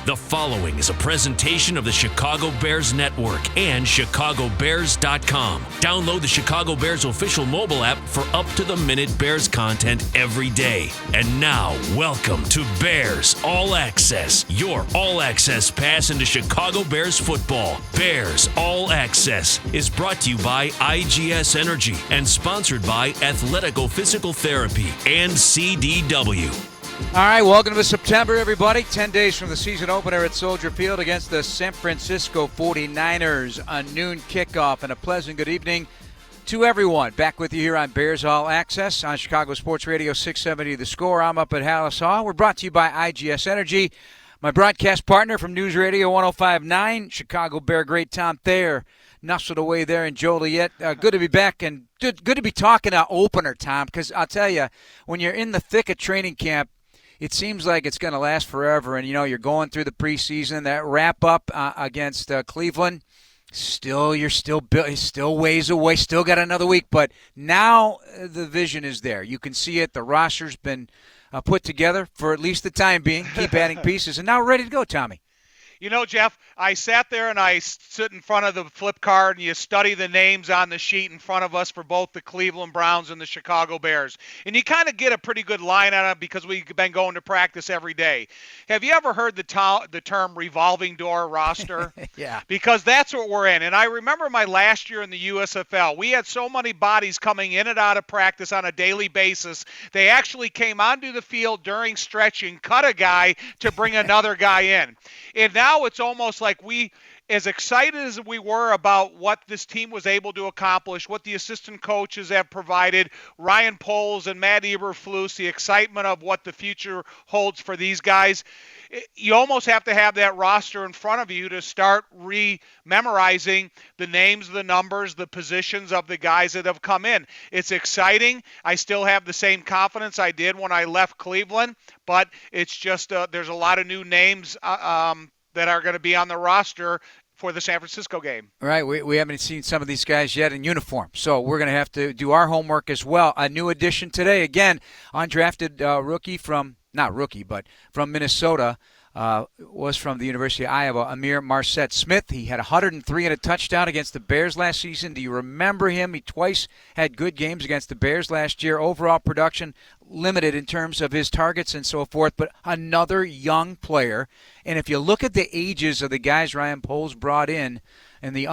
The following is a presentation of the Chicago Bears Network and ChicagoBears.com. Download the Chicago Bears official mobile app for up-to-the-minute Bears content every day. And now, welcome to Bears All Access, your all-access pass into Chicago Bears football. Bears All Access is brought to you by IGS Energy and sponsored by Athletico Physical Therapy and CDW. All right, welcome to September, everybody. 10 days from the season opener at Soldier Field against the San Francisco 49ers. A noon kickoff, and a pleasant good evening to everyone. Back with you here on Bears All Access on Chicago Sports Radio 670 The Score. I'm up at Hallis Hall. We're brought to you by IGS Energy. My broadcast partner from News Radio 105.9, Chicago Bear great Tom Thayer, nestled away there in Joliet. Good to be back and good to be talking opener, Tom, because I'll tell you, when you're in the thick of training camp, it seems like it's going to last forever, and, you know, you're going through the preseason. That wrap-up against Cleveland, you're still ways away, still got another week. But now the vision is there. You can see it. The roster's been put together for at least the time being. Keep adding pieces, and now we're ready to go, Tommy. You know, Jeff, I sat there and I sit in front of the flip card, and you study the names on the sheet in front of us for both the Cleveland Browns and the Chicago Bears. And you kind of get a pretty good line on it because we've been going to practice every day. Have you ever heard the term revolving door roster? Yeah. Because that's what we're in. And I remember my last year in the USFL. We had so many bodies coming in and out of practice on a daily basis. They actually came onto the field during stretching, cut a guy to bring another guy in. And now it's almost like we, as excited as we were about what this team was able to accomplish, what the assistant coaches have provided, Ryan Poles and Matt Eberflus, the excitement of what the future holds for these guys, you almost have to have that roster in front of you to start memorizing the names, the numbers, the positions of the guys that have come in. It's exciting. I still have the same confidence I did when I left Cleveland, but it's just there's a lot of new names that are going to be on the roster for the San Francisco game. All right, we haven't seen some of these guys yet in uniform, so we're going to have to do our homework as well. A new addition today, again, undrafted rookie from Minnesota, was from the University of Iowa, Amir Marset Smith. He had 103 and a touchdown against the Bears last season. Do you remember him? He twice had good games against the Bears last year. Overall production limited in terms of his targets and so forth, but another young player. And if you look at the ages of the guys Ryan Poles brought in the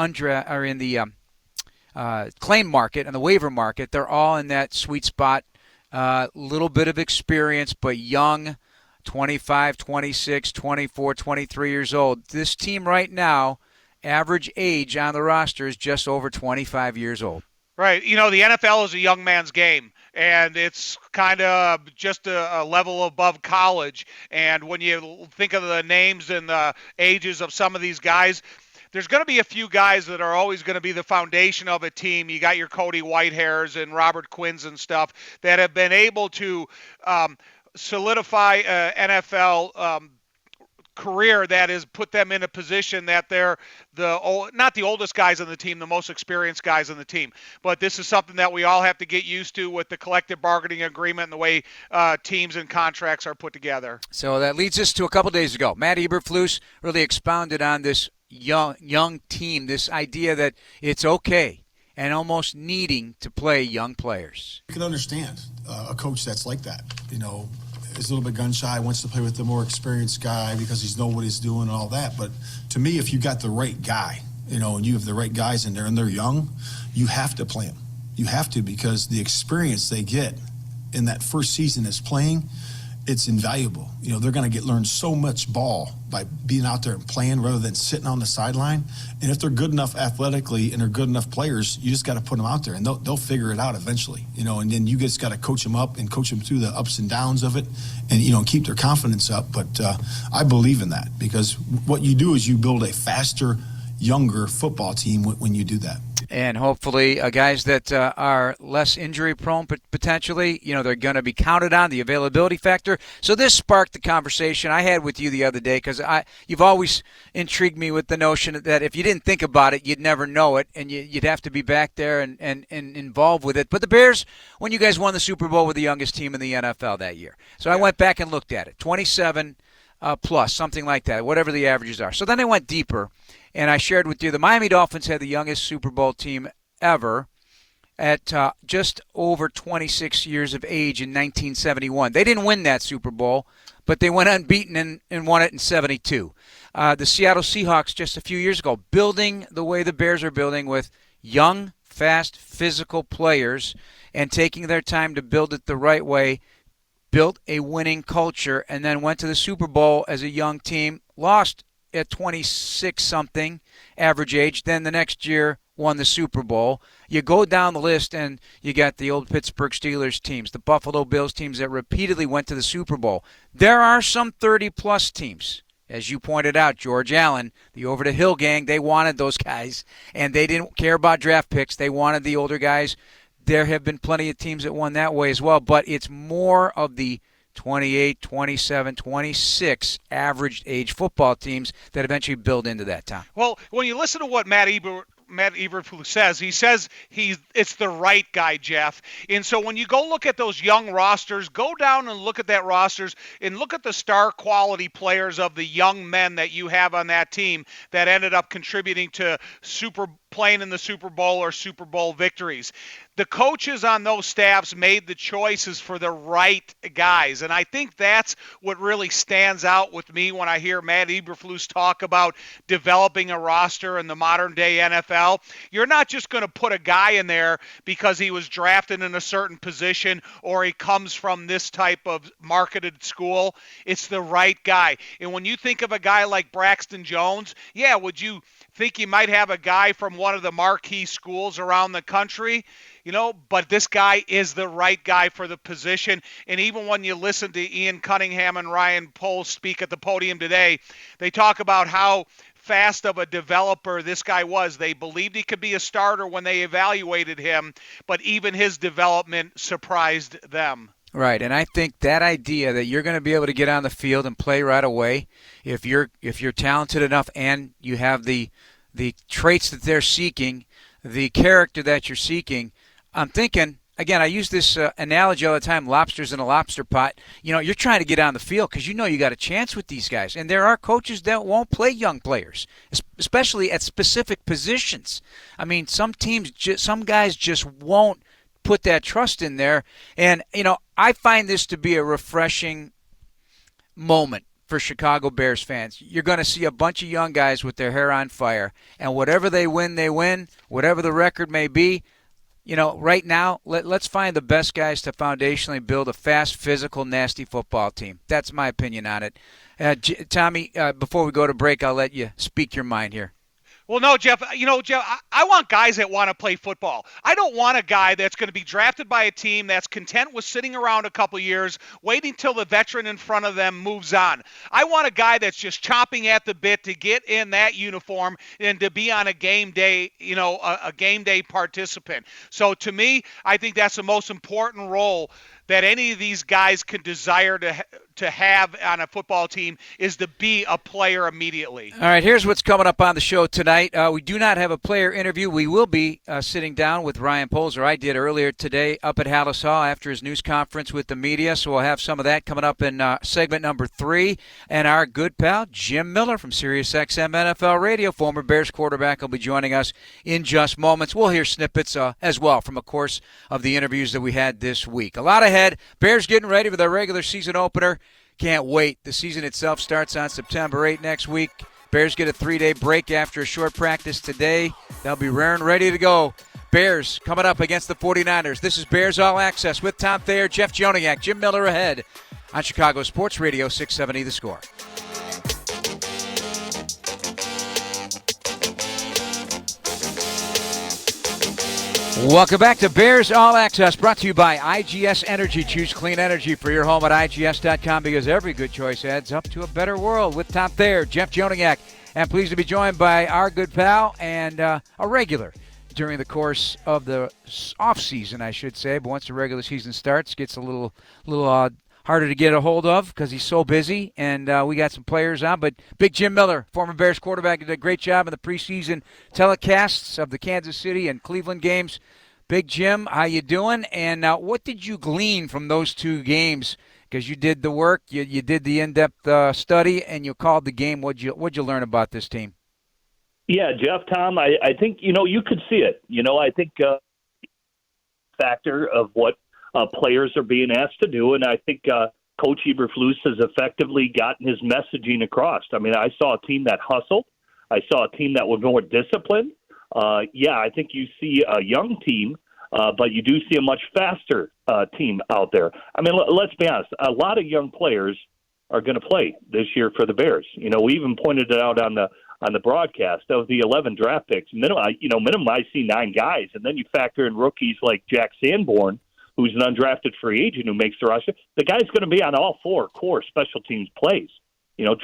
claim market and the waiver market, they're all in that sweet spot. Little bit of experience, but young, 25, 26, 24, 23 years old. This team right now, average age on the roster is just over 25 years old. Right. You know, the NFL is a young man's game, and it's kind of just a level above college. And when you think of the names and the ages of some of these guys, there's going to be a few guys that are always going to be the foundation of a team. You got your Cody Whitehairs and Robert Quinns and stuff that have been able to solidify NFL career that has put them in a position that they're not the oldest guys on the team, the most experienced guys on the team. But this is something that we all have to get used to with the collective bargaining agreement and the way teams and contracts are put together. So that leads us to a couple days ago. Matt Eberflus really expounded on this young team, this idea that it's okay and almost needing to play young players. You can understand a coach that's like that. You know, is a little bit gun shy, wants to play with the more experienced guy because he's know what he's doing and all that. But to me, if you got the right guy, you know, and you have the right guys in there and they're young, you have to play them. You have to, because the experience they get in that first season as playing, it's invaluable. You know, they're going to learn so much ball by being out there and playing rather than sitting on the sideline. And if they're good enough athletically and they're good enough players, you just got to put them out there, and they'll figure it out eventually. You know, and then you just got to coach them up and coach them through the ups and downs of it, and, you know, keep their confidence up. But I believe in that, because what you do is you build a faster, younger football team when you do that. And hopefully guys that are less injury-prone potentially, you know, they're going to be counted on, the availability factor. So this sparked the conversation I had with you the other day, because you've always intrigued me with the notion that if you didn't think about it, you'd never know it, and you'd have to be back there and involved with it. But the Bears, when you guys won the Super Bowl, were the youngest team in the NFL that year. So I went back and looked at it. 27 plus, something like that, whatever the averages are. So then they went deeper, and I shared with you the Miami Dolphins had the youngest Super Bowl team ever at just over 26 years of age in 1971. They didn't win that Super Bowl, but they went unbeaten and won it in 72. The Seattle Seahawks just a few years ago, building the way the Bears are building with young, fast, physical players and taking their time to build it the right way, built a winning culture, and then went to the Super Bowl as a young team, lost at 26-something average age, then the next year won the Super Bowl. You go down the list, and you got the old Pittsburgh Steelers teams, the Buffalo Bills teams that repeatedly went to the Super Bowl. There are some 30-plus teams. As you pointed out, George Allen, the over-the-hill gang, they wanted those guys, and they didn't care about draft picks. They wanted the older guys. There have been plenty of teams that won that way as well, but it's more of the 28, 27, 26 average age football teams that eventually build into that time. Well, when you listen to what Matt Eberflus says, he says it's the right guy, Jeff. And so when you go look at those young rosters, go down and look at that rosters and look at the star quality players of the young men that you have on that team that ended up contributing to playing in the Super Bowl or Super Bowl victories. The coaches on those staffs made the choices for the right guys, and I think that's what really stands out with me when I hear Matt Eberflus talk about developing a roster in the modern-day NFL. You're not just going to put a guy in there because he was drafted in a certain position or he comes from this type of marketed school. It's the right guy. And when you think of a guy like Braxton Jones, yeah, would you think you might have a guy from one of the marquee schools around the country? But this guy is the right guy for the position. And even when you listen to Ian Cunningham and Ryan Poles speak at the podium today, they talk about how fast of a developer this guy was. They believed he could be a starter when they evaluated him, but even his development surprised them. Right, and I think that idea that you're going to be able to get on the field and play right away, if you're talented enough and you have the traits that they're seeking, the character that you're seeking, I'm thinking, again, I use this analogy all the time, lobsters in a lobster pot. You're trying to get on the field because you got a chance with these guys. And there are coaches that won't play young players, especially at specific positions. I mean, some guys just won't put that trust in there. And, I find this to be a refreshing moment for Chicago Bears fans. You're going to see a bunch of young guys with their hair on fire. And whatever they win, they win. Whatever the record may be, right now, let's find the best guys to foundationally build a fast, physical, nasty football team. That's my opinion on it. Tommy, before we go to break, I'll let you speak your mind here. Well, no, Jeff, I want guys that want to play football. I don't want a guy that's going to be drafted by a team that's content with sitting around a couple years, waiting till the veteran in front of them moves on. I want a guy that's just chomping at the bit to get in that uniform and to be on a game day, a game day participant. So to me, I think that's the most important role that any of these guys could desire to have on a football team is to be a player immediately. All right, here's what's coming up on the show tonight. We do not have a player interview. We will be sitting down with Ryan Poles, or I did earlier today up at Hallis Hall after his news conference with the media, so we'll have some of that coming up in segment number 3. And our good pal, Jim Miller from SiriusXM NFL Radio, former Bears quarterback, will be joining us in just moments. We'll hear snippets as well from a course of the interviews that we had this week. A lot ahead. Bears getting ready for their regular season opener. Can't wait. The season itself starts on September 8 next week. Bears get a 3-day break after a short practice today. They'll be raring ready to go. Bears coming up against the 49ers. This is Bears All Access with Tom Thayer, Jeff Joniak, Jim Miller ahead on Chicago Sports Radio 670 The Score. Welcome back to Bears All Access, brought to you by IGS Energy. Choose clean energy for your home at IGS.com because every good choice adds up to a better world. With Tom Thayer, Jeff Joniak, and pleased to be joined by our good pal and a regular during the course of the off-season, I should say. But once the regular season starts, gets a little harder to get a hold of because he's so busy, and we got some players on. But Big Jim Miller, former Bears quarterback, did a great job in the preseason telecasts of the Kansas City and Cleveland games. Big Jim, how you doing? And what did you glean from those two games Because you did the work, you did the in-depth study, and you called the game. What'd you learn about this team? Yeah, Jeff, Tom, I think, you could see it. I think factor of what players are being asked to do, and I think Coach Eberflus has effectively gotten his messaging across. I mean, I saw a team that hustled. I saw a team that was more disciplined. I think you see a young team, but you do see a much faster team out there. I mean, let's be honest. A lot of young players are going to play this year for the Bears. We even pointed it out on the broadcast of the 11 draft picks. Minimum I see 9 guys, and then you factor in rookies like Jack Sanborn, who's an undrafted free agent who makes the roster. The guy's going to be on all 4 core special teams plays.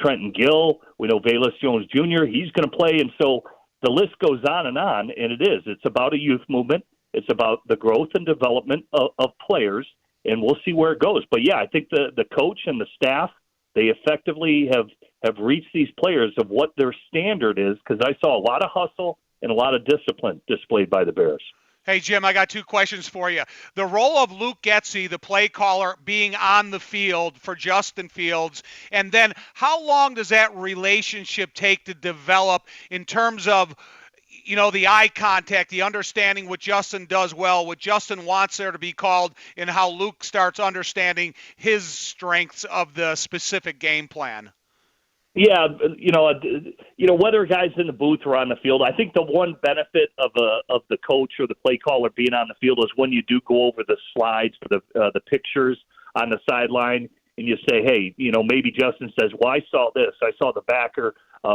Trenton Gill, we know Valus Jones Jr., he's going to play, and so the list goes on, and it is. It's about a youth movement. It's about the growth and development of players, and we'll see where it goes. But, I think the coach and the staff, they effectively have reached these players of what their standard is, because I saw a lot of hustle and a lot of discipline displayed by the Bears. Hey, Jim, I got 2 questions for you. The role of Luke Getsy, the play caller, being on the field for Justin Fields, and then how long does that relationship take to develop in terms of, the eye contact, the understanding what Justin does well, what Justin wants there to be called, and how Luke starts understanding his strengths of the specific game plan? Yeah, whether guys in the booth or on the field, I think the one benefit of the coach or the play caller being on the field is when you do go over the slides or the pictures on the sideline, and you say, hey, maybe Justin says, well, I saw this. I saw the backer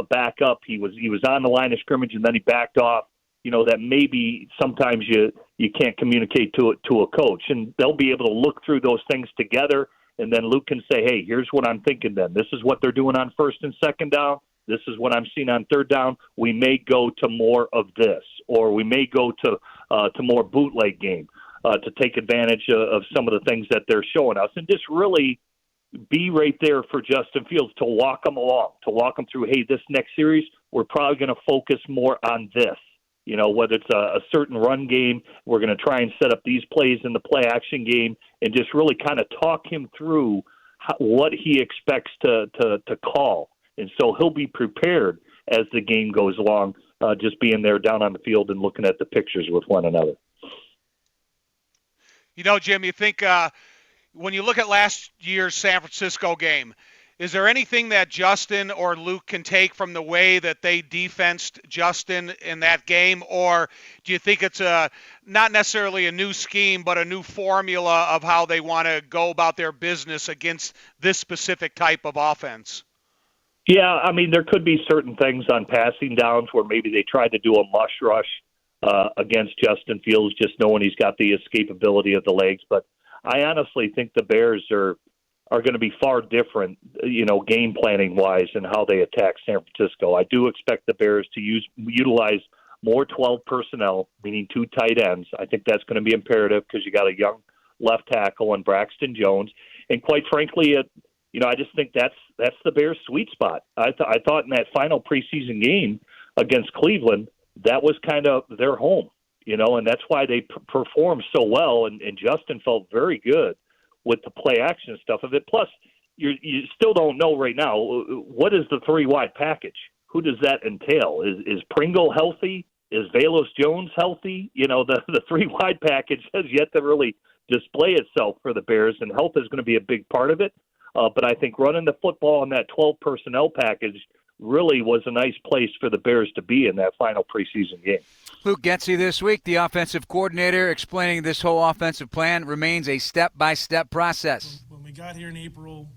back up. He was on the line of scrimmage, and then he backed off. That maybe sometimes you can't communicate to a coach, and they'll be able to look through those things together. And then Luke can say, hey, here's what I'm thinking then. This is what they're doing on 1st and 2nd down. This is what I'm seeing on 3rd down. We may go to more of this, or we may go to more bootleg game to take advantage of some of the things that they're showing us, and just really be right there for Justin Fields to walk them along, to walk them through, hey, this next series, we're probably going to focus more on this. Whether it's a certain run game, we're going to try and set up these plays in the play action game and just really kind of talk him through what he expects to call. And so he'll be prepared as the game goes along, just being there down on the field and looking at the pictures with one another. Jim, you think when you look at last year's San Francisco game, is there anything that Justin or Luke can take from the way that they defensed Justin in that game? Or do you think it's not necessarily a new scheme, but a new formula of how they want to go about their business against this specific type of offense? Yeah, I mean, there could be certain things on passing downs where maybe they tried to do a mush rush against Justin Fields, just knowing he's got the escapability of the legs. But I honestly think the Bears are going to be far different, game planning wise, and how they attack San Francisco. I do expect the Bears to utilize more 12 personnel, meaning 2 tight ends. I think that's going to be imperative because you got a young left tackle in Braxton Jones, and quite frankly, I just think that's the Bears' sweet spot. I thought in that final preseason game against Cleveland, that was kind of their home, and that's why they performed so well, and Justin felt very good with the play action stuff of it. Plus, you still don't know right now, what is the 3-wide package? Who does that entail? Is Pringle healthy? Is Valus Jones healthy? The 3-wide package has yet to really display itself for the Bears, and health is going to be a big part of it. But I think running the football in that 12 personnel package really was a nice place for the Bears to be in that final preseason game. Luke Getsy this week, the offensive coordinator, explaining this whole offensive plan remains a step-by-step process. When we got here in April,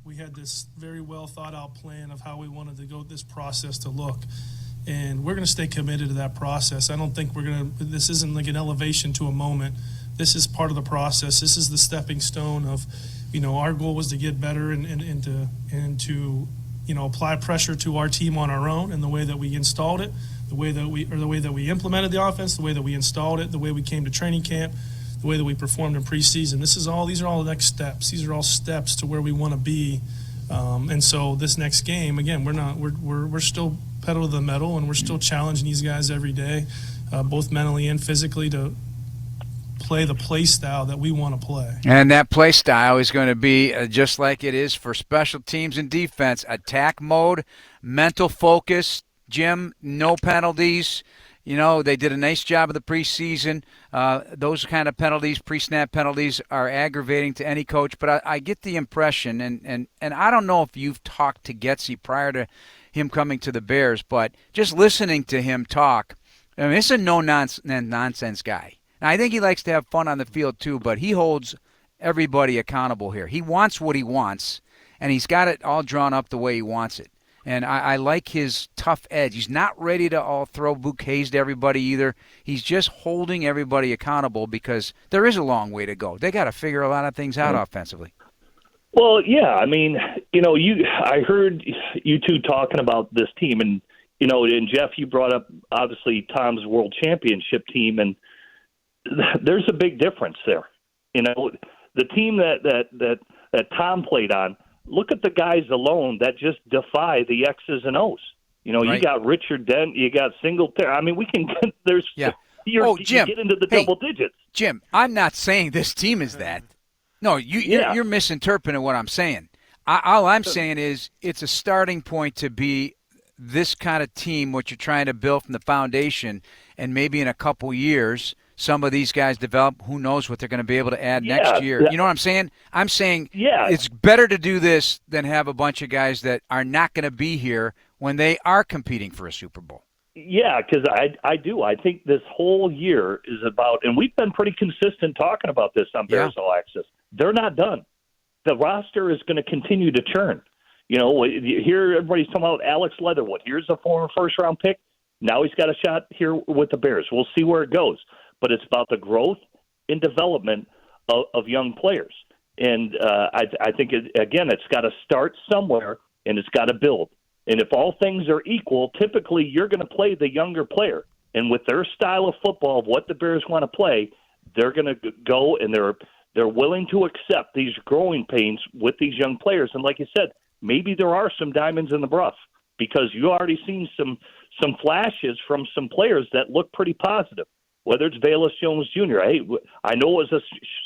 we had this very well thought-out plan of how we wanted to go this process to look. And we're going to stay committed to that process. I don't think this isn't like an elevation to a moment. This is part of the process. This is the stepping stone of, our goal was to get better and to apply pressure to our team on our own, and the way that we installed it, the way that we implemented the offense, the way that we installed it, the way we came to training camp, the way that we performed in preseason. These are all the next steps. These are all steps to where we want to be. And so this next game, again, we're still pedal to the metal, and we're still challenging these guys every day, both mentally and physically, to play the play style that we want to play. And that play style is going to be just like it is for special teams and defense. Attack mode, mental focus, Jim, no penalties. They did a nice job of the preseason. Those kind of penalties, pre-snap penalties, are aggravating to any coach. But I get the impression, and I don't know if you've talked to Getsy prior to him coming to the Bears, but just listening to him talk, I mean, it's a no-nonsense guy. And I think he likes to have fun on the field too, but he holds everybody accountable here. He wants what he wants, and he's got it all drawn up the way he wants it. And I like his tough edge. He's not ready to all throw bouquets to everybody either. He's just holding everybody accountable because there is a long way to go. They got to figure a lot of things out offensively. Well, yeah. I mean, I heard you two talking about this team, and and Jeff, you brought up obviously Tom's World Championship team, and there's a big difference there. The team that Tom played on. Look at the guys alone that just defy the X's and O's. Right. You got Richard Dent, you got Singletary. I mean, we can get Yeah. you Jim, get into the double digits. Jim, I'm not saying this team is that. No, you're misinterpreting what I'm saying. All I'm saying is it's a starting point to be this kind of team, what you're trying to build from the foundation, and maybe in a couple years – some of these guys develop. Who knows what they're going to be able to add next year. You know what I'm saying? I'm saying it's better to do this than have a bunch of guys that are not going to be here when they are competing for a Super Bowl. Yeah, because I do. I think this whole year is about, and we've been pretty consistent talking about this on Bears All Access. They're not done. The roster is going to continue to churn. Here everybody's talking about Alex Leatherwood. Here's a former first-round pick. Now he's got a shot here with the Bears. We'll see where it goes. But it's about the growth and development of young players. And I think, it's got to start somewhere, and it's got to build. And if all things are equal, typically you're going to play the younger player. And with their style of football, of what the Bears want to play, they're going to go and they're willing to accept these growing pains with these young players. And like you said, maybe there are some diamonds in the rough because you already seen some flashes from some players that look pretty positive. Whether it's Eberflus Jones Jr. I know it was a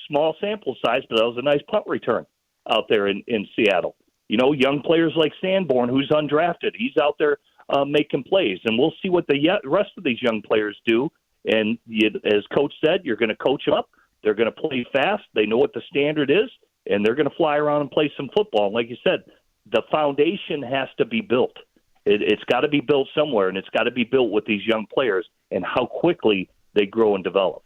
small sample size, but that was a nice punt return out there in Seattle. Young players like Sanborn, who's undrafted, he's out there making plays. And we'll see what the rest of these young players do. And as Coach said, you're going to coach them up. They're going to play fast. They know what the standard is, and they're going to fly around and play some football. And like you said, the foundation has to be built. It's got to be built somewhere, and it's got to be built with these young players and how quickly they grow and develop.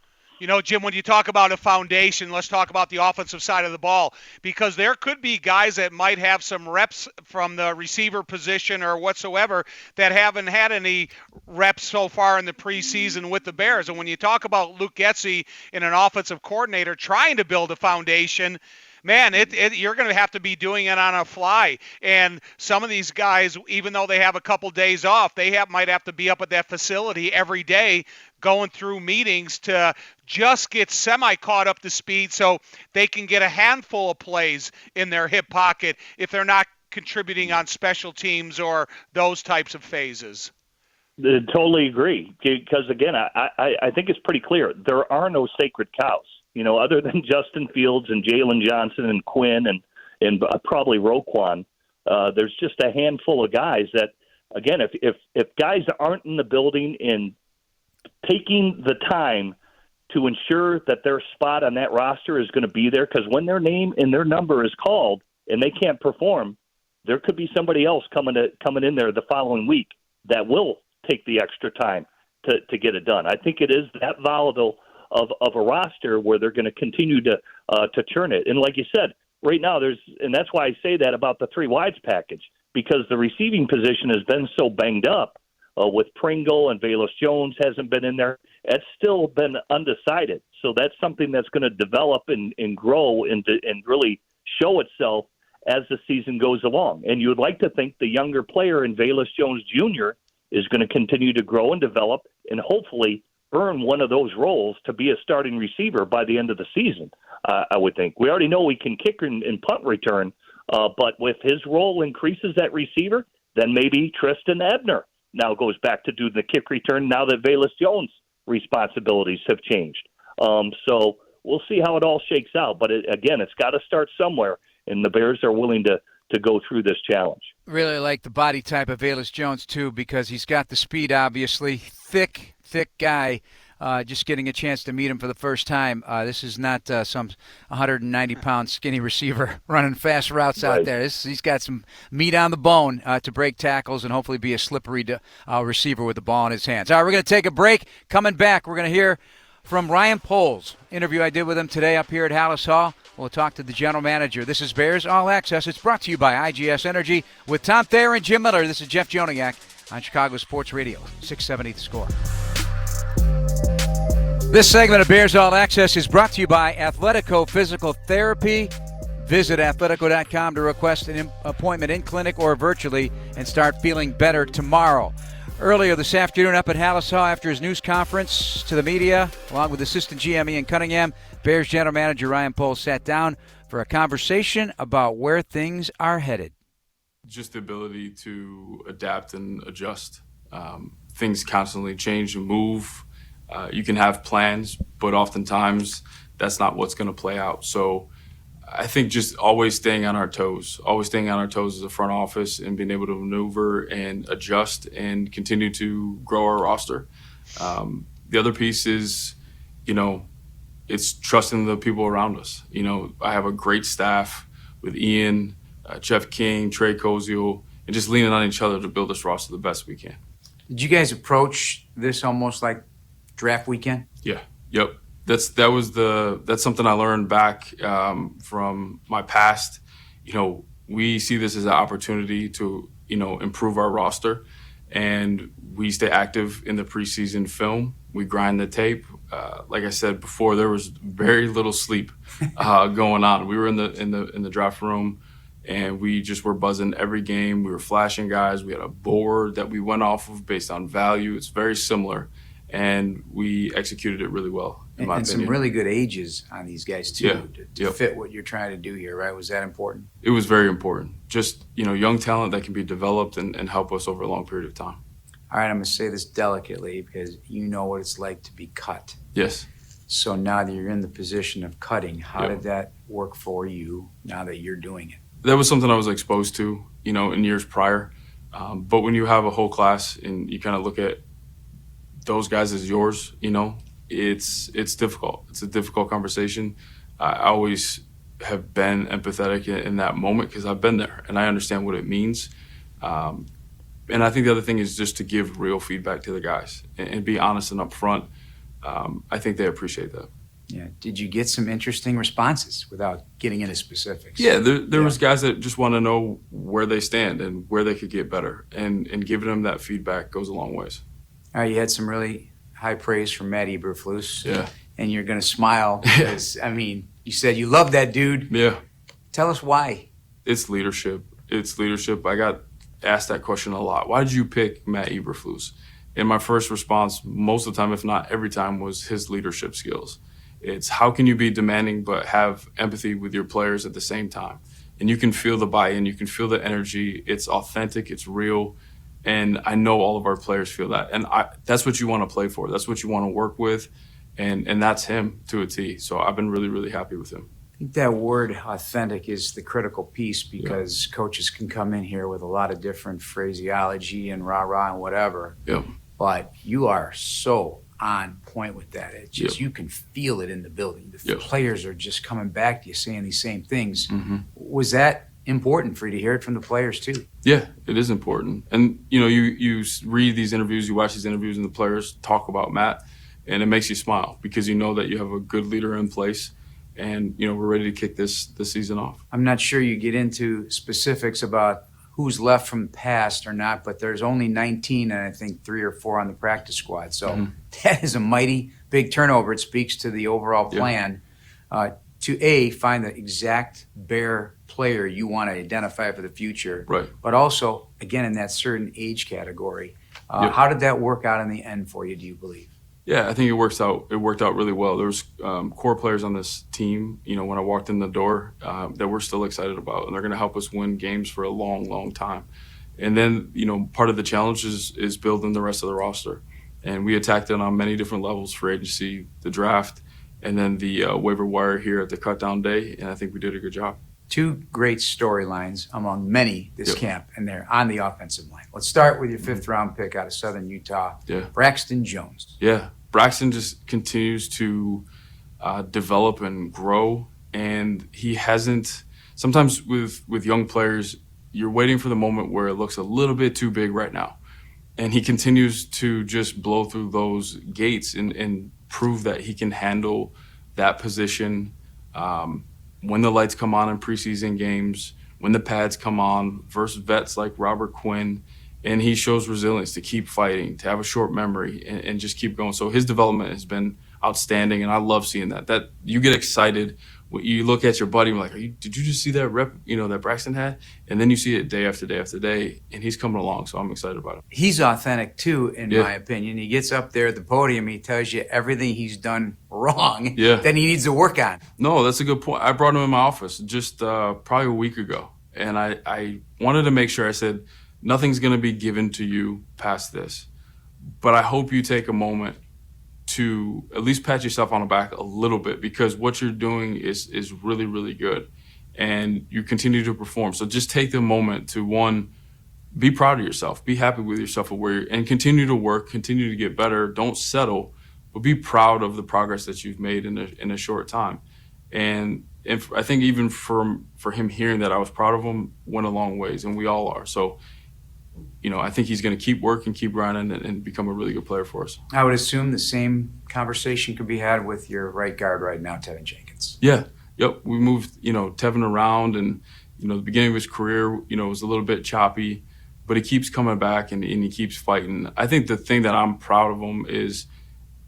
Jim, when you talk about a foundation, let's talk about the offensive side of the ball, because there could be guys that might have some reps from the receiver position or whatsoever that haven't had any reps so far in the preseason with the Bears. And when you talk about Luke Getsy and an offensive coordinator trying to build a foundation, man, you're going to have to be doing it on a fly. And some of these guys, even though they have a couple days off, might have to be up at that facility every day going through meetings to just get semi-caught up to speed so they can get a handful of plays in their hip pocket if they're not contributing on special teams or those types of phases. Totally agree. Because, again, I think it's pretty clear. There are no sacred cows. Other than Justin Fields and Jalen Johnson and Quinn and probably Roquan, there's just a handful of guys that, again, if guys aren't in the building and taking the time to ensure that their spot on that roster is going to be there, because when their name and their number is called and they can't perform, there could be somebody else coming in there the following week that will take the extra time to get it done. I think it is that volatile of a roster where they're going to continue to churn it. And like you said, right now and that's why I say that about the three wides package, because the receiving position has been so banged up with Pringle and Eberflus Jones hasn't been in there. It's still been undecided. So that's something that's going to develop and grow and really show itself as the season goes along. And you would like to think the younger player in Eberflus Jones Jr. is going to continue to grow and develop and hopefully earn one of those roles to be a starting receiver by the end of the season, I would think. We already know he can kick and punt return, but if his role increases at receiver, then maybe Tristan Ebner now goes back to do the kick return now that Eberflus Jones' responsibilities have changed. So we'll see how it all shakes out. But again, it's got to start somewhere, and the Bears are willing to go through this challenge. Really like the body type of Eberflus Jones, too, because he's got the speed, obviously. Thick guy. Just getting a chance to meet him for the first time. This is not some 190-pound skinny receiver running fast routes out there. He's got some meat on the bone to break tackles and hopefully be a slippery receiver with the ball in his hands. All right, we're going to take a break. Coming back, we're going to hear from Ryan Poles. Interview I did with him today up here at Hallis Hall. We'll talk to the general manager. This is Bears All Access. It's brought to you by IGS Energy with Tom Thayer and Jim Miller. This is Jeff Joniak on Chicago Sports Radio, 670 The Score. This segment of Bears All Access is brought to you by Athletico Physical Therapy. Visit athletico.com to request an appointment in clinic or virtually and start feeling better tomorrow. Earlier this afternoon up at Hallis Hall after his news conference to the media, along with assistant GM Ian Cunningham, Bears general manager Ryan Poles sat down for a conversation about where things are headed. Just the ability to adapt and adjust. Things constantly change and move. You can have plans, but oftentimes that's not what's going to play out. So I think just always staying on our toes as a front office and being able to maneuver and adjust and continue to grow our roster. The other piece is, it's trusting the people around us. I have a great staff with Ian, Jeff King, Trey Koziel, and just leaning on each other to build this roster the best we can. Did you guys approach this almost like draft weekend? Yeah. Yep. That's something I learned back from my past. We see this as an opportunity to improve our roster, and we stay active in the preseason film. We grind the tape. Like I said before, there was very little sleep going on. We were in the draft room, and we just were buzzing every game. We were flashing guys. We had a board that we went off of based on value. It's very similar, and we executed it really well. And some really good ages on these guys, too, to fit what you're trying to do here, right? Was that important? It was very important. Just, young talent that can be developed and help us over a long period of time. All right, I'm going to say this delicately because you know what it's like to be cut. Yes. So now that you're in the position of cutting, how did that work for you now that you're doing it? That was something I was exposed to, in years prior. But when you have a whole class and you kind of look at those guys as yours, it's difficult. It's a difficult conversation. I always have been empathetic in that moment because I've been there and I understand what it means. And I think the other thing is just to give real feedback to the guys and be honest and upfront. I think they appreciate that. Yeah. Did you get some interesting responses without getting into specifics? Yeah, there was guys that just want to know where they stand and where they could get better. And giving them that feedback goes a long ways. All right, you had some really high praise from Matt Eberflus. Yeah. And you're going to smile because, you said you love that dude. Yeah. Tell us why. It's leadership. I got asked that question a lot. Why did you pick Matt Eberflus? And my first response, most of the time, if not every time, was his leadership skills. It's how can you be demanding but have empathy with your players at the same time? And you can feel the buy-in. You can feel the energy. It's authentic. It's real. And I know all of our players feel that. And that's what you want to play for. That's what you want to work with. And that's him to a T. So I've been really, really happy with him. I think that word authentic is the critical piece because coaches can come in here with a lot of different phraseology and rah-rah and whatever. Yeah. But you are so on point with that. It's just you can feel it in the building. The players are just coming back to you saying these same things. Mm-hmm. Was that important for you to hear it from the players too? Yeah, it is important. And you read these interviews, you watch these interviews, and the players talk about Matt, and it makes you smile because you know that you have a good leader in place, and we're ready to kick this season off. I'm not sure you get into specifics about who's left from the past or not, but there's only 19 and I think 3 or 4 on the practice squad. So that is a mighty big turnover. It speaks to the overall plan to find the exact Bear player you want to identify for the future. Right. But also, again, in that certain age category. How did that work out in the end for you, do you believe? Yeah, I think it worked out really well. There was core players on this team, when I walked in the door that we're still excited about, and they're going to help us win games for a long, long time. And then, part of the challenge is building the rest of the roster. And we attacked it on many different levels: free agency, the draft, and then the waiver wire here at the cutdown day, and I think we did a good job. Two great storylines among many this camp, and they're on the offensive line. Let's start with your fifth-round pick out of Southern Utah, Braxton Jones. Yeah, Braxton just continues to develop and grow, and he hasn't – sometimes with young players, you're waiting for the moment where it looks a little bit too big right now. And he continues to just blow through those gates and prove that he can handle that position when the lights come on in preseason games, when the pads come on versus vets like Robert Quinn. And he shows resilience to keep fighting, to have a short memory, and just keep going. So his development has been outstanding, and I love seeing that. That you get excited when you look at your buddy and like, did you just see that rep, that Braxton had? And then you see it day after day after day, and he's coming along, so I'm excited about it. He's authentic, too, in my opinion. He gets up there at the podium, he tells you everything he's done wrong that he needs to work on. No, that's a good point. I brought him in my office just probably a week ago, and I wanted to make sure, I said, nothing's going to be given to you past this, but I hope you take a moment to at least pat yourself on the back a little bit, because what you're doing is really, really good, and you continue to perform. So just take the moment to, one, be proud of yourself, be happy with yourself, and continue to work, continue to get better. Don't settle, but be proud of the progress that you've made in a short time. And I think even for him hearing that I was proud of him went a long ways, and we all are. So I think he's going to keep working, keep grinding, and become a really good player for us. I would assume the same conversation could be had with your right guard right now, Tevin Jenkins. Yeah. Yep. We moved, Tevin around, and, the beginning of his career, was a little bit choppy, but he keeps coming back and he keeps fighting. I think the thing that I'm proud of him is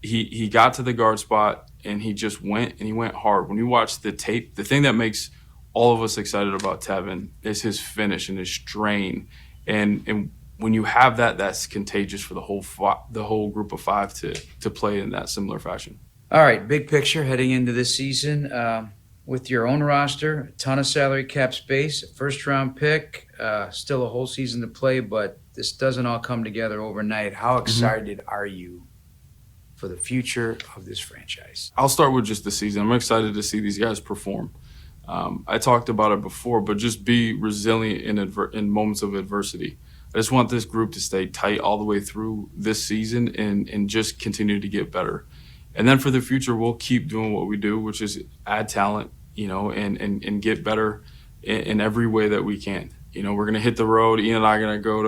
he got to the guard spot and he just went, and he went hard. When you watch the tape, the thing that makes all of us excited about Tevin is his finish and his strain. And when you have that, that's contagious for the whole group of five to play in that similar fashion. All right, big picture heading into this season with your own roster, a ton of salary cap space, a first-round pick, still a whole season to play, but this doesn't all come together overnight. How excited are you for the future of this franchise? I'll start with just the season. I'm excited to see these guys perform. I talked about it before, but just be resilient in moments of adversity. I just want this group to stay tight all the way through this season and just continue to get better. And then for the future, we'll keep doing what we do, which is add talent, and get better in every way that we can. We're going to hit the road. Ian and I are going to go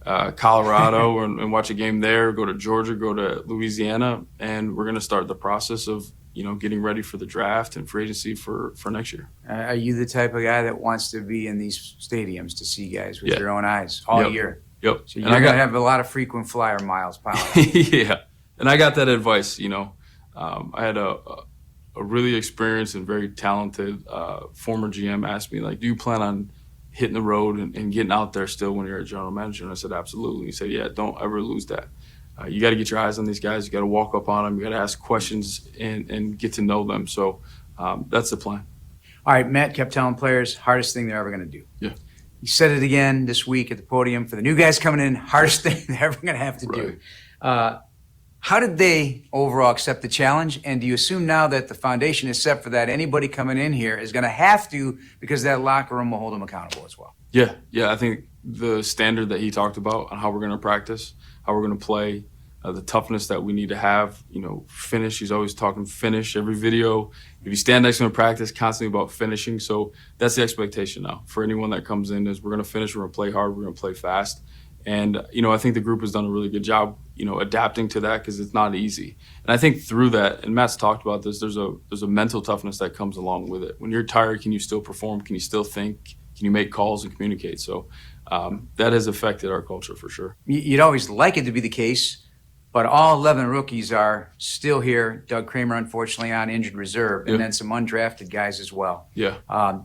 to Colorado and watch a game there, go to Georgia, go to Louisiana, and we're going to start the process of getting ready for the draft and free agency for next year. Are you the type of guy that wants to be in these stadiums to see guys with your own eyes all year? Yep. So you're going to have a lot of frequent flyer miles piling up. Yeah. And I got that advice, I had a really experienced and very talented former GM ask me, do you plan on hitting the road and getting out there still when you're a general manager? And I said, absolutely. He said, yeah, don't ever lose that. You got to get your eyes on these guys. You got to walk up on them. You got to ask questions and get to know them. So that's the plan. All right, Matt kept telling players, hardest thing they're ever going to do. Yeah. He said it again this week at the podium for the new guys coming in, hardest thing they're ever going to have to do. How did they overall accept the challenge? And do you assume now that the foundation is set for that, anybody coming in here is going to have to, because that locker room will hold them accountable as well? Yeah. I think the standard that he talked about on how we're going to practice, how we're going to play, the toughness that we need to have, finish. He's always talking finish every video. If you stand next to him in practice, constantly about finishing. So that's the expectation now for anyone that comes in is we're going to finish, we're going to play hard, we're going to play fast. And, I think the group has done a really good job, adapting to that because it's not easy. And I think through that, and Matt's talked about this, there's a mental toughness that comes along with it. When you're tired, can you still perform? Can you still think? Can you make calls and communicate? So that has affected our culture for sure. You'd always like it to be the case, but all 11 rookies are still here. Doug Kramer, unfortunately, on injured reserve, and then some undrafted guys as well. Yeah.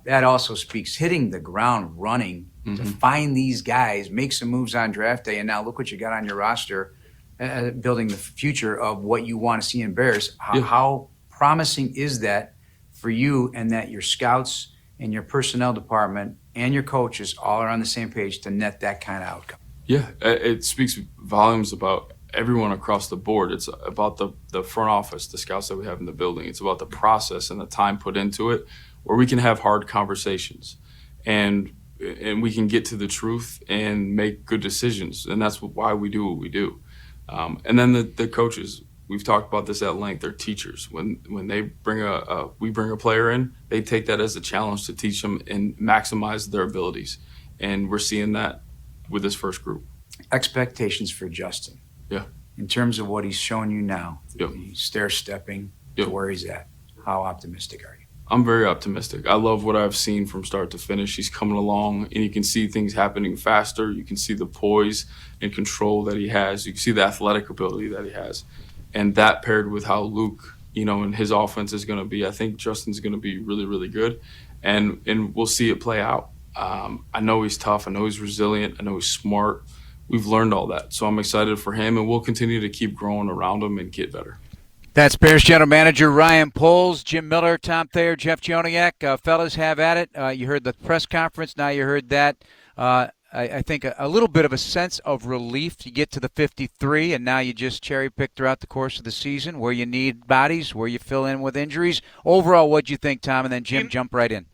That also speaks hitting the ground running to find these guys, make some moves on draft day, and now look what you got on your roster, building the future of what you want to see in Bears. How promising is that for you, and that your scouts and your personnel department and your coaches all are on the same page to net that kind of outcome? Yeah, it speaks volumes about everyone across the board. It's about the front office, the scouts that we have in the building. It's about the process and the time put into it, where we can have hard conversations and we can get to the truth and make good decisions. And that's why we do what we do. And then the coaches, we've talked about this at length. They're teachers. When they we bring a player in, they take that as a challenge to teach them and maximize their abilities. And we're seeing that with this first group. Expectations for Justin. Yeah. In terms of what he's shown you now, Yep. he's stair-stepping Yep. to where he's at. How optimistic are you? I'm very optimistic. I love what I've seen from start to finish. He's coming along, and you can see things happening faster. You can see the poise and control that he has. You can see the athletic ability that he has. And that paired with how Luke, and his offense is going to be, I think Justin's going to be really, really good. And we'll see it play out. I know he's tough. I know he's resilient. I know he's smart. We've learned all that. So I'm excited for him, and we'll continue to keep growing around him and get better. That's Bears General Manager Ryan Poles, Jim Miller, Tom Thayer, Jeff Joniak. Fellas, have at it. You heard the press conference. Now you heard that. I think a little bit of a sense of relief. You get to the 53, and now you just cherry-pick throughout the course of the season where you need bodies, where you fill in with injuries. Overall, what'd you think, Tom? And then Jim, jump right in.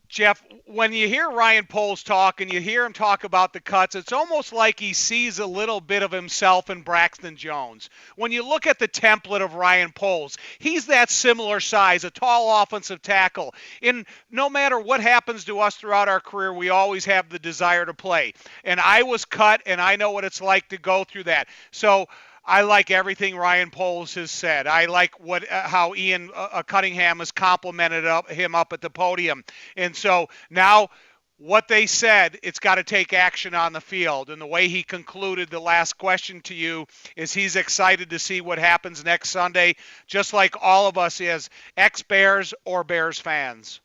Jeff, when you hear Ryan Poles talk and you hear him talk about the cuts, it's almost like he sees a little bit of himself in Braxton Jones. When you look at the template of Ryan Poles, he's that similar size, a tall offensive tackle. And no matter what happens to us throughout our career, we always have the desire to play. And I was cut, and I know what it's like to go through that. So I like everything Ryan Poles has said. I like how Ian Cunningham has complimented him up at the podium. And so now what they said, it's got to take action on the field. And the way he concluded the last question to you is he's excited to see what happens next Sunday, just like all of us as ex-Bears or Bears fans.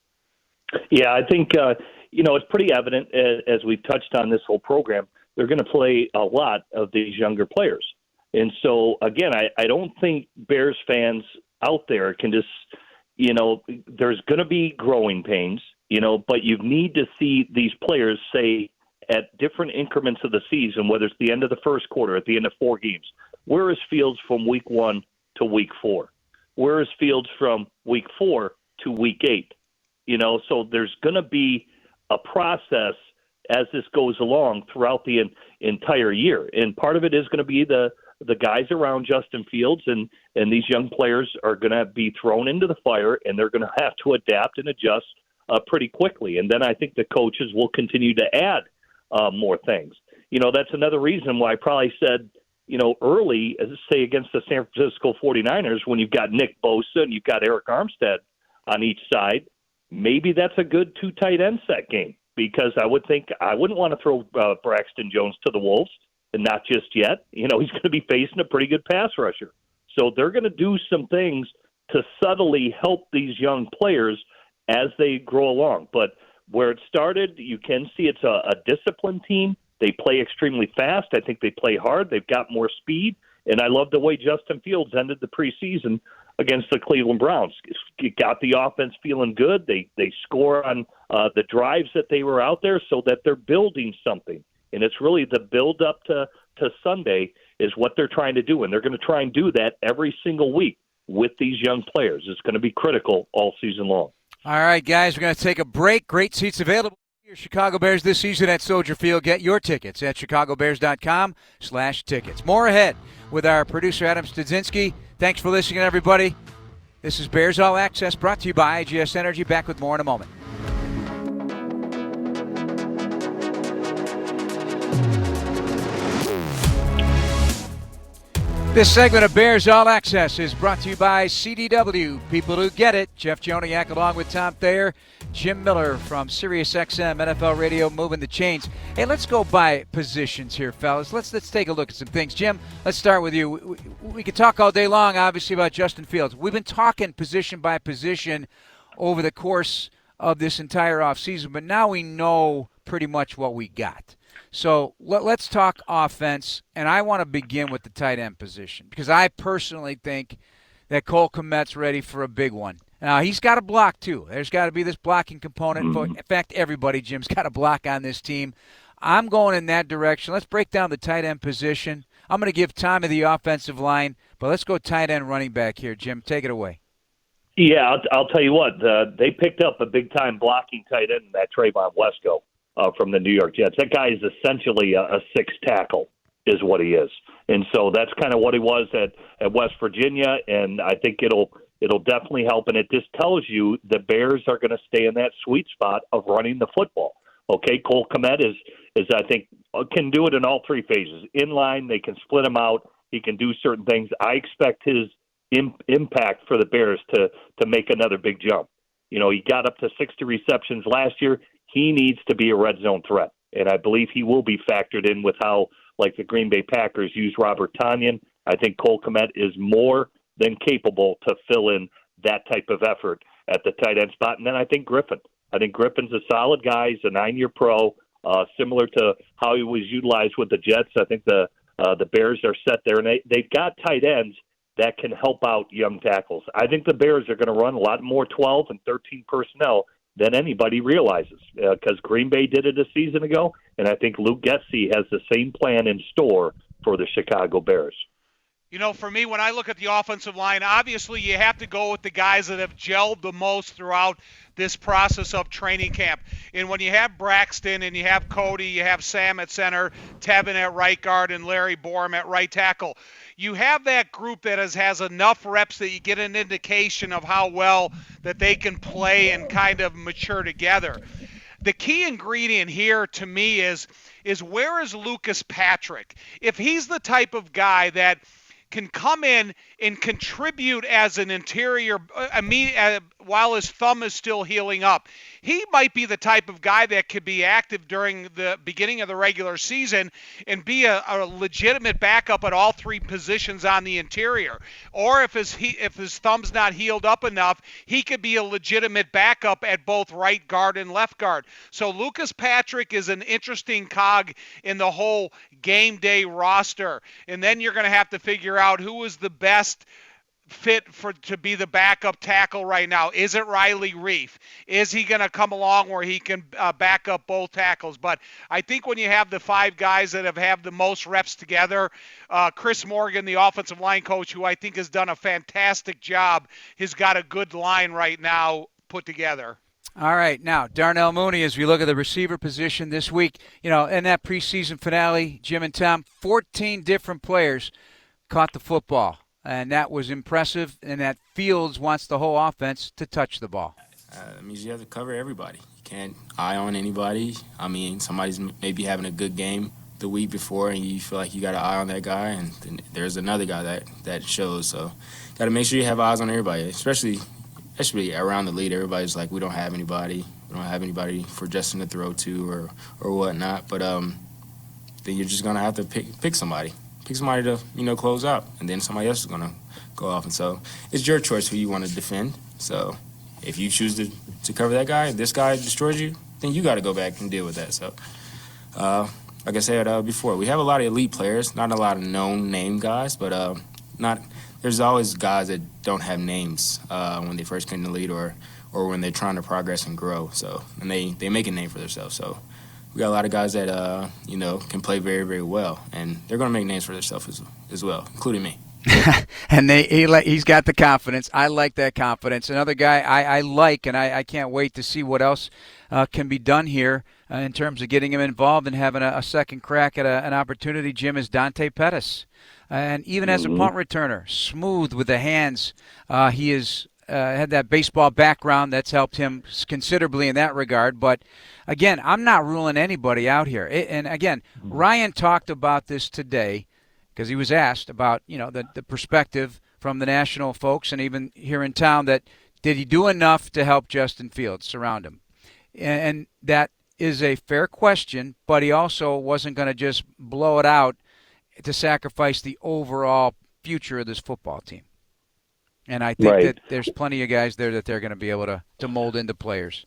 Yeah, I think, it's pretty evident as we've touched on this whole program, they're going to play a lot of these younger players. And so, again, I don't think Bears fans out there can just, there's going to be growing pains, but you need to see these players say at different increments of the season, whether it's the end of the first quarter, at the end of 4 games, where is Fields from week 1 to week 4? Where is Fields from week 4 to week 8? So there's going to be a process as this goes along throughout the entire year. And part of it is going to be the guys around Justin Fields, and these young players are going to be thrown into the fire, and they're going to have to adapt and adjust pretty quickly. And then I think the coaches will continue to add more things. That's another reason why I probably said, early, say against the San Francisco 49ers, when you've got Nick Bosa and you've got Eric Armstead on each side, maybe that's a good 2 tight end set game, because I wouldn't want to throw Braxton Jones to the Wolves. And not just yet. He's going to be facing a pretty good pass rusher. So they're going to do some things to subtly help these young players as they grow along. But where it started, you can see it's a disciplined team. They play extremely fast. I think they play hard. They've got more speed. And I love the way Justin Fields ended the preseason against the Cleveland Browns. Got the offense feeling good. They score on the drives that they were out there, so that they're building something. And it's really the build up to Sunday is what they're trying to do. And they're going to try and do that every single week with these young players. It's going to be critical all season long. All right, guys, we're going to take a break. Great seats available. Your Chicago Bears this season at Soldier Field. Get your tickets at chicagobears.com/tickets. More ahead with our producer, Adam Studzinski. Thanks for listening, everybody. This is Bears All Access, brought to you by IGS Energy. Back with more in a moment. This segment of Bears All Access is brought to you by CDW, people who get it. Jeff Joniak along with Tom Thayer, Jim Miller from SiriusXM NFL Radio, moving the chains. Hey, let's go by positions here, fellas. Let's take a look at some things. Jim, let's start with you. We could talk all day long, obviously, about Justin Fields. We've been talking position by position over the course of this entire offseason, but now we know pretty much what we got. So let's talk offense, and I want to begin with the tight end position because I personally think that Cole Kmet's ready for a big one. Now, he's got to block, too. There's got to be this blocking component. In fact, everybody, Jim's got to block on this team. I'm going in that direction. Let's break down the tight end position. I'm going to give time to the offensive line, but let's go tight end running back here. Jim, take it away. Yeah, I'll tell you what. They picked up a big-time blocking tight end, that Trayvon Wesco from the New York Jets. That guy is essentially a sixth tackle is what he is. And so that's kind of what he was at West Virginia, and I think it'll definitely help. And it just tells you the Bears are going to stay in that sweet spot of running the football. Okay, Cole Kmet is I think can do it in all three phases. In line, they can split him out. He can do certain things. I expect his impact for the Bears to make another big jump. You know, he got up to 60 receptions last year. He needs to be a red zone threat, and I believe he will be factored in with how, like the Green Bay Packers use Robert Tonyan. I think Cole Kmet is more than capable to fill in that type of effort at the tight end spot. And then I think Griffin. I think Griffin's a solid guy. He's a 9-year pro, similar to how he was utilized with the Jets. I think the Bears are set there, and they've got tight ends that can help out young tackles. I think the Bears are going to run a lot more 12 and 13 personnel than anybody realizes, because Green Bay did it a season ago, and I think Luke Getsy has the same plan in store for the Chicago Bears. You know, for me, when I look at the offensive line, obviously you have to go with the guys that have gelled the most throughout this process of training camp. And when you have Braxton and you have Cody, you have Sam at center, Tevin at right guard, and Larry Borum at right tackle, you have that group that has enough reps that you get an indication of how well that they can play and kind of mature together. The key ingredient here to me is where is Lucas Patrick? If he's the type of guy that can come in and contribute as an interior while his thumb is still healing up, he might be the type of guy that could be active during the beginning of the regular season and be a legitimate backup at all three positions on the interior. Or if his thumb's not healed up enough, he could be a legitimate backup at both right guard and left guard. So Lucas Patrick is an interesting cog in the whole game day roster. And then you're going to have to figure out who is the best fit to be the backup tackle right now. Is it Riley Reif? Is he going to come along where he can back up both tackles? But I think when you have the five guys that have the most reps together, Chris Morgan, the offensive line coach, who I think has done a fantastic job, has got a good line right now put together. All right, now, Darnell Mooney, as we look at the receiver position this week, you know, in that preseason finale, Jim and Tom, 14 different players caught the football. And that was impressive, and that Fields wants the whole offense to touch the ball. That means you have to cover everybody. You can't eye on anybody. I mean, somebody's maybe having a good game the week before, and you feel like you got an eye on that guy, and then there's another guy that shows. So got to make sure you have eyes on everybody, especially around the lead. Everybody's like, we don't have anybody. We don't have anybody for Justin to throw to or whatnot. But then you're just going to have to pick somebody. Pick somebody to, close out, and then somebody else is going to go off. And so it's your choice who you want to defend. So if you choose to cover that guy, this guy destroys you, then you got to go back and deal with that. So like I said before, we have a lot of elite players, not a lot of known name guys, but there's always guys that don't have names when they first get in the league or when they're trying to progress and grow. So and they make a name for themselves. So we got a lot of guys that, can play very, very well, and they're going to make names for themselves as well, including me. And he's got the confidence. I like that confidence. Another guy I like, and I can't wait to see what else can be done here in terms of getting him involved and having a second crack at an opportunity, Jim, is Dante Pettis. And even as a punt returner, smooth with the hands. He is had that baseball background that's helped him considerably in that regard. But, again, I'm not ruling anybody out here. And, again, Ryan talked about this today because he was asked about, the perspective from the national folks and even here in town that did he do enough to help Justin Fields surround him? And that is a fair question, but he also wasn't going to just blow it out to sacrifice the overall future of this football team. And I think that there's plenty of guys there that they're going to be able to mold into players.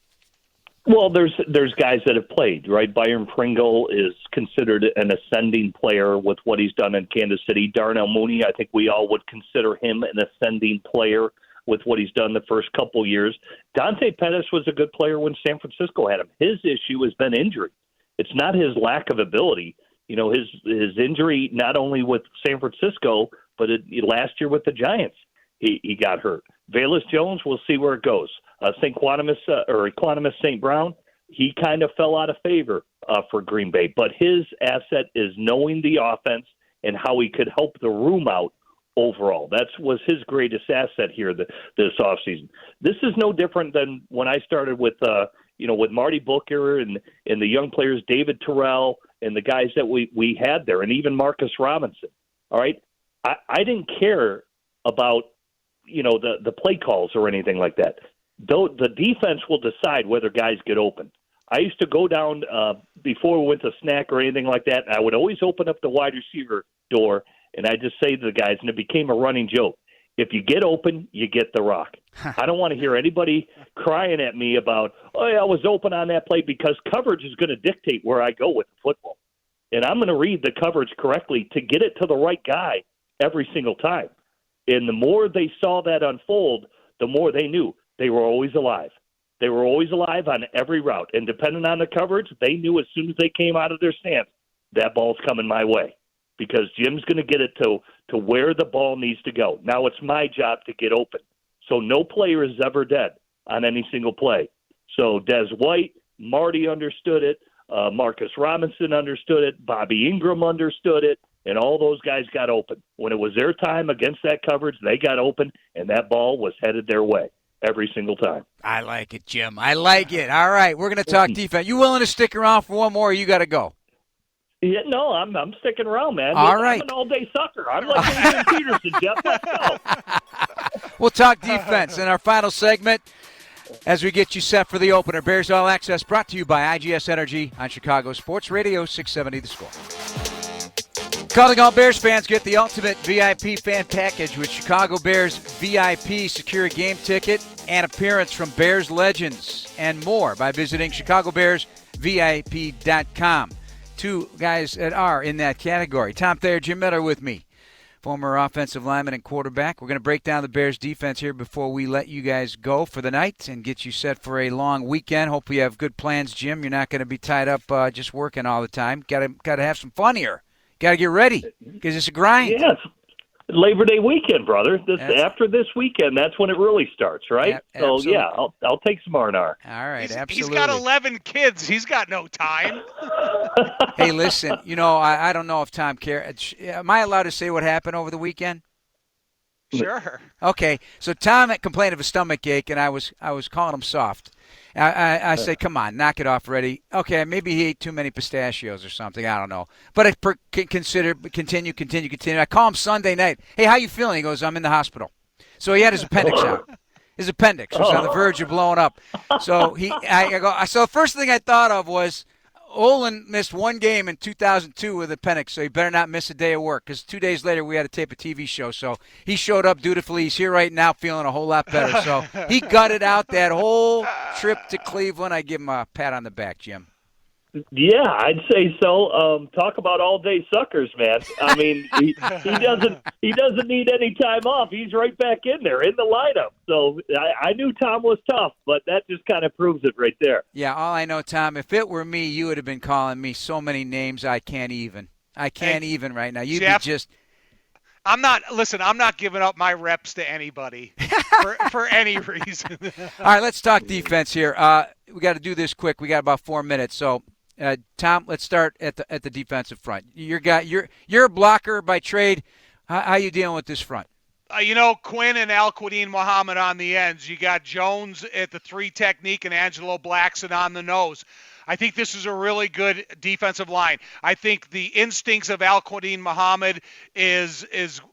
Well, there's guys that have played, right? Byron Pringle is considered an ascending player with what he's done in Kansas City. Darnell Mooney, I think we all would consider him an ascending player with what he's done the first couple years. Dante Pettis was a good player when San Francisco had him. His issue has been injury. It's not his lack of ability. his injury, not only with San Francisco, but last year with the Giants, he got hurt. Velus Jones, we'll see where it goes. Equanimus St. Brown, he kind of fell out of favor for Green Bay. But his asset is knowing the offense and how he could help the room out overall. That was his greatest asset here this offseason. This is no different than when I started with Marty Booker and the young players, David Terrell, and the guys that we had there, and even Marcus Robinson. All right? I didn't care about, the play calls or anything like that. Though the defense will decide whether guys get open. I used to go down before we went to snack or anything like that, and I would always open up the wide receiver door, and I just say to the guys, and it became a running joke, if you get open, you get the rock. I don't want to hear anybody crying at me about, oh, yeah, I was open on that play, because coverage is going to dictate where I go with the football. And I'm going to read the coverage correctly to get it to the right guy every single time. And the more they saw that unfold, the more they knew they were always alive. They were always alive on every route. And depending on the coverage, they knew as soon as they came out of their stance, that ball's coming my way, because Jim's going to get it to where the ball needs to go. Now it's my job to get open. So no player is ever dead on any single play. So Des White, Marty understood it. Marcus Robinson understood it. Bobby Ingram understood it. And all those guys got open. When it was their time against that coverage, they got open, and that ball was headed their way every single time. I like it, Jim. I like it. All right, we're going to talk defense. You willing to stick around for one more, or you got to go? Yeah, no, I'm sticking around, man. All I'm right. an all-day sucker. I'm like Adrian Peterson, Jeff. Let's go. We'll talk defense in our final segment as we get you set for the opener. Bears All Access brought to you by IGS Energy on Chicago Sports Radio 670 The Score. Calling all Bears fans, get the ultimate VIP fan package with Chicago Bears VIP. Secure a game ticket and appearance from Bears legends and more by visiting ChicagoBearsVIP.com. Two guys that are in that category. Tom Thayer, Jim Miller with me, former offensive lineman and quarterback. We're going to break down the Bears defense here before we let you guys go for the night and get you set for a long weekend. Hope you have good plans, Jim. You're not going to be tied up just working all the time. Got to have some fun here. Got to get ready because it's a grind. Yes. Labor Day weekend, brother. After this weekend, that's when it really starts, right? So, yeah, I'll take some R&R. All right, absolutely. He's got 11 kids. He's got no time. Hey, listen, I don't know if Tom cares. Am I allowed to say what happened over the weekend? Sure. Okay, so Tom had complained of a stomach ache, and I was calling him soft. I said, come on, knock it off already. Okay, maybe he ate too many pistachios or something. I don't know. But I continue. I call him Sunday night. Hey, how you feeling? He goes, I'm in the hospital. So he had his appendix out. His appendix was on the verge of blowing up. So So the first thing I thought of was, Olin missed one game in 2002 with appendix, so he better not miss a day of work, because 2 days later we had to tape a TV show. So he showed up dutifully. He's here right now feeling a whole lot better. So he gutted out that whole trip to Cleveland. I give him a pat on the back, Jim. Yeah, I'd say so. Talk about all-day suckers, man. I mean, he doesn't need any time off. He's right back in there in the lineup. So I knew Tom was tough, but that just kind of proves it right there. Yeah, all I know, Tom, if it were me, you would have been calling me so many names I can't even right now. You'd Jeff, be just. I'm not giving up my reps to anybody for any reason. All right, let's talk defense here. We got to do this quick. We got about 4 minutes, so. Tom, let's start at the defensive front. You're a blocker by trade. How you dealing with this front? Quinn and Al-Quadin Muhammad on the ends. You got Jones at the 3 technique and Angelo Blackson on the nose. I think this is a really good defensive line. I think the instincts of Al-Quadin Muhammad is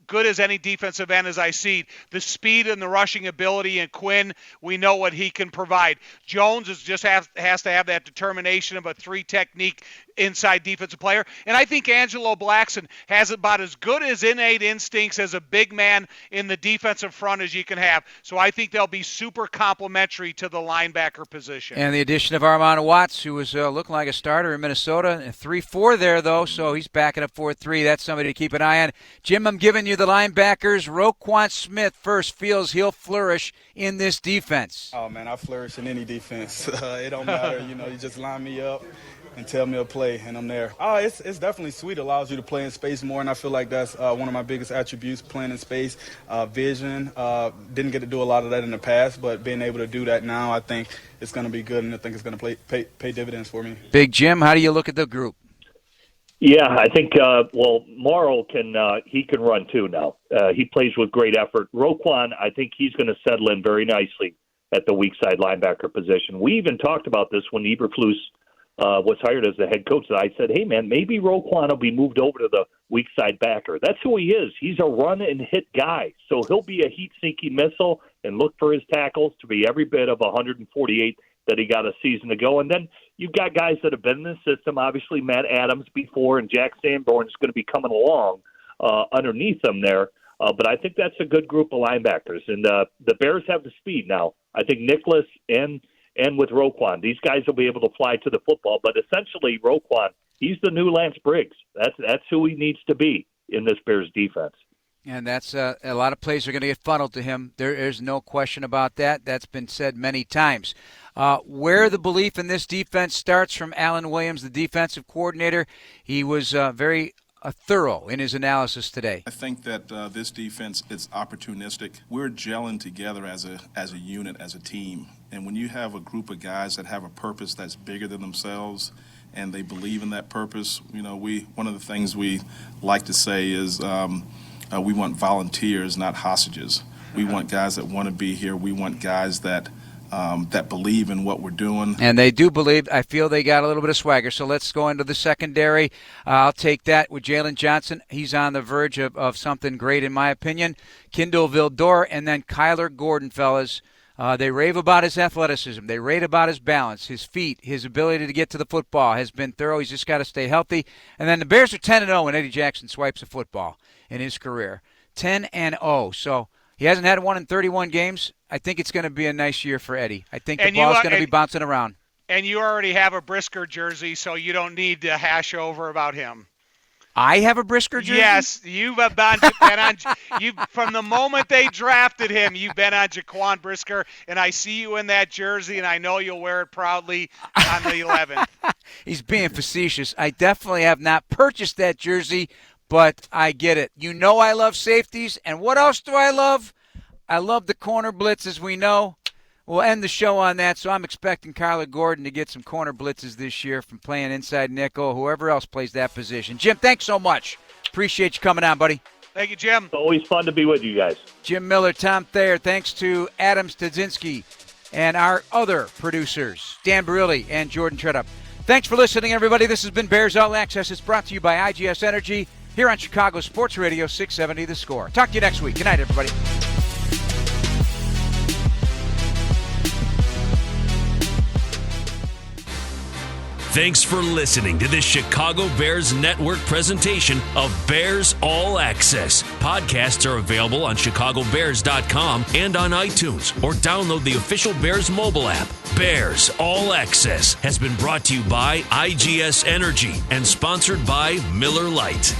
good as any defensive end as I see. The speed and the rushing ability in Quinn, we know what he can provide. Jones has to have that determination of a 3 technique inside defensive player. And I think Angelo Blackson has about as good as innate instincts as a big man in the defensive front as you can have. So I think they'll be super complementary to the linebacker position. And the addition of Armando Watts, who was looking like a starter in Minnesota, 3-4 there, though, so he's backing up 4-3. That's somebody to keep an eye on. Jim, I'm giving you the linebackers. Roquan Smith first feels he'll flourish in this defense. Oh, man, I flourish in any defense. It don't matter. You just line me up and tell me a play, and I'm there. It's definitely sweet. It allows you to play in space more, and I feel like that's one of my biggest attributes, playing in space, vision. Didn't get to do a lot of that in the past, but being able to do that now, I think it's going to be good, and I think it's going to pay dividends for me. Big Jim, how do you look at the group? Yeah, I think, Morrow can run too now. He plays with great effort. Roquan, I think he's going to settle in very nicely at the weak side linebacker position. We even talked about this when Eberflus was hired as the head coach. I said, hey, man, maybe Roquan will be moved over to the weak side backer. That's who he is. He's a run and hit guy. So he'll be a heat-seeking missile and look for his tackles to be every bit of 148 that he got a season ago. And then you've got guys that have been in the system, obviously Matt Adams before, and Jack Sanborn is going to be coming along underneath them there. But I think that's a good group of linebackers. And the Bears have the speed now. I think Nicholas and with Roquan, these guys will be able to fly to the football. But essentially, Roquan, he's the new Lance Briggs. That's who he needs to be in this Bears defense. And that's a lot of plays are going to get funneled to him. There is no question about that. That's been said many times. Where the belief in this defense starts from Alan Williams, the defensive coordinator. He was very thorough in his analysis today. I think that this defense is opportunistic. We're gelling together as a unit, as a team. And when you have a group of guys that have a purpose that's bigger than themselves and they believe in that purpose, one of the things we like to say is we want volunteers, not hostages. We want guys that want to be here. We want guys that believe in what we're doing. And they do believe. I feel they got a little bit of swagger. So let's go into the secondary. I'll take that with Jalen Johnson. He's on the verge of something great, in my opinion. Kindle Vildor and then Kyler Gordon, fellas. They rave about his athleticism. They rave about his balance, his feet, his ability to get to the football has been thorough. He's just got to stay healthy. And then the Bears are 10-0 when Eddie Jackson swipes a football in his career. 10-0. So he hasn't had one in 31 games. I think it's going to be a nice year for Eddie. I think the ball's going to be bouncing around. And you already have a Brisker jersey, so you don't need to hash over about him. I have a Brisker jersey? Yes, you've been on from the moment they drafted him, you've been on Jaquan Brisker, and I see you in that jersey, and I know you'll wear it proudly on the 11th. He's being facetious. I definitely have not purchased that jersey, but I get it. You know I love safeties, and what else do I love? I love the corner blitz, as we know. We'll end the show on that, so I'm expecting Kyler Gordon to get some corner blitzes this year from playing inside nickel, whoever else plays that position. Jim, thanks so much. Appreciate you coming on, buddy. Thank you, Jim. It's always fun to be with you guys. Jim Miller, Tom Thayer, thanks to Adam Stadzinski and our other producers, Dan Barilli and Jordan Tredup. Thanks for listening, everybody. This has been Bears All Access. It's brought to you by IGS Energy here on Chicago Sports Radio 670 The Score. Talk to you next week. Good night, everybody. Thanks for listening to this Chicago Bears Network presentation of Bears All Access. Podcasts are available on chicagobears.com and on iTunes, or download the official Bears mobile app. Bears All Access has been brought to you by IGS Energy and sponsored by Miller Lite.